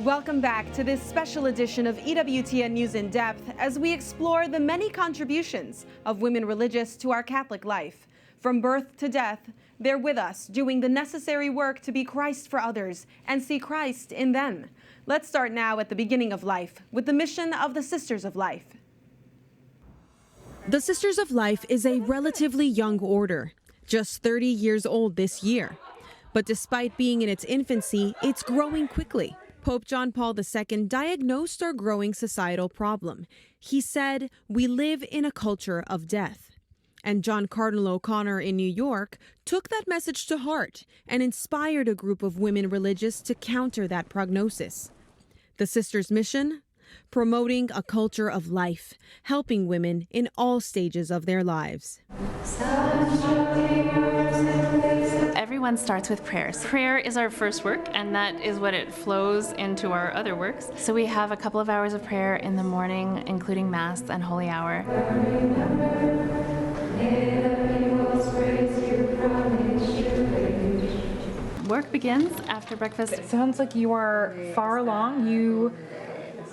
Welcome back to this special edition of EWTN News In Depth as we explore the many contributions of women religious to our Catholic life. From birth to death, they're with us doing the necessary work to be Christ for others and see Christ in them. Let's start now at the beginning of life with the mission of the Sisters of Life. The Sisters of Life is a relatively young order, just 30 years old this year. But despite being in its infancy, it's growing quickly. Pope John Paul II diagnosed our growing societal problem. He said, "We live in a culture of death." And John Cardinal O'Connor in New York took that message to heart and inspired a group of women religious to counter that prognosis. The Sisters' mission? Promoting a culture of life, helping women in all stages of their lives. Everyone starts with prayers. Prayer is our first work, and that is what it flows into our other works. So we have a couple of hours of prayer in the morning, including Mass and Holy Hour. Work begins after breakfast. It sounds like you are far along. You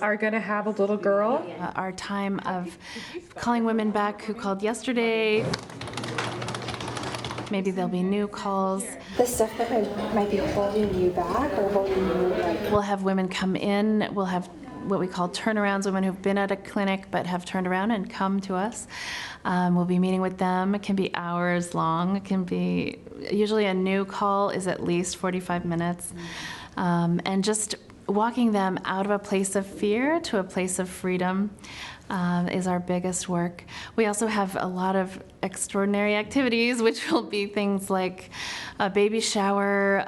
are going to have a little girl. Our time of calling women back who called yesterday. Maybe there'll be new calls. The stuff that might be holding you back or holding you We'll have women come in. We'll have what we call turnarounds, women who've been at a clinic but have turned around and come to us. We'll be meeting with them. It can be hours long. It can be, usually a new call is at least 45 minutes. And just walking them out of a place of fear to a place of freedom is our biggest work. We also have a lot of extraordinary activities, which will be things like a baby shower.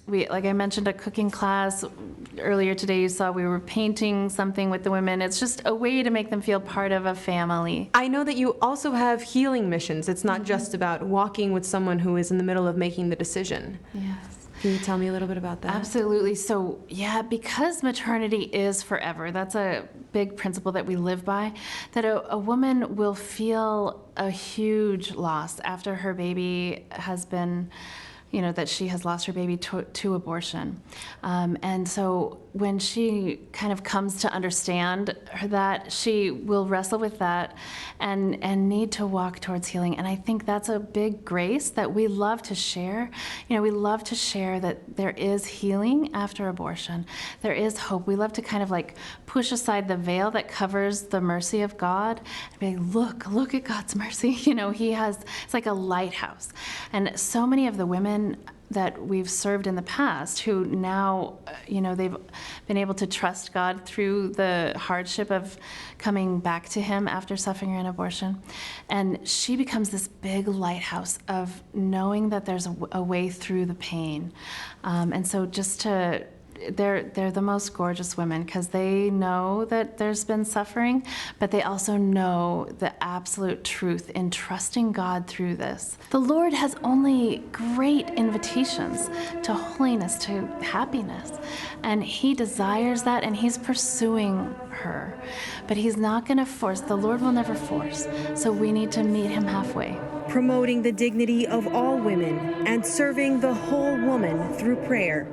Like I mentioned, a cooking class. Earlier today you saw we were painting something with the women. It's just a way to make them feel part of a family. I know that you also have healing missions. It's not just about walking with someone who is in the middle of making the decision. Yes. Can you tell me a little bit about that? Absolutely. So, yeah, because maternity is forever, that's a big principle that we live by, that a woman will feel a huge loss after her baby has been, that she has lost her baby to abortion. And so when she kind of comes to understand that, she will wrestle with that and need to walk towards healing. And I think that's a big grace that we love to share. We love to share that there is healing after abortion. There is hope. We love to kind of like push aside the veil that covers the mercy of God and be like, look at God's mercy. It's like a lighthouse. And so many of the women that we've served in the past who now, they've been able to trust God through the hardship of coming back to Him after suffering an abortion. And she becomes this big lighthouse of knowing that there's a way through the pain. And so they're the most gorgeous women because they know that there's been suffering, but they also know the absolute truth in trusting God through this. The Lord has only great invitations to holiness, to happiness, and He desires that, and He's pursuing her. But He's not going to force. The Lord will never force, so we need to meet Him halfway. Promoting the dignity of all women and serving the whole woman through prayer.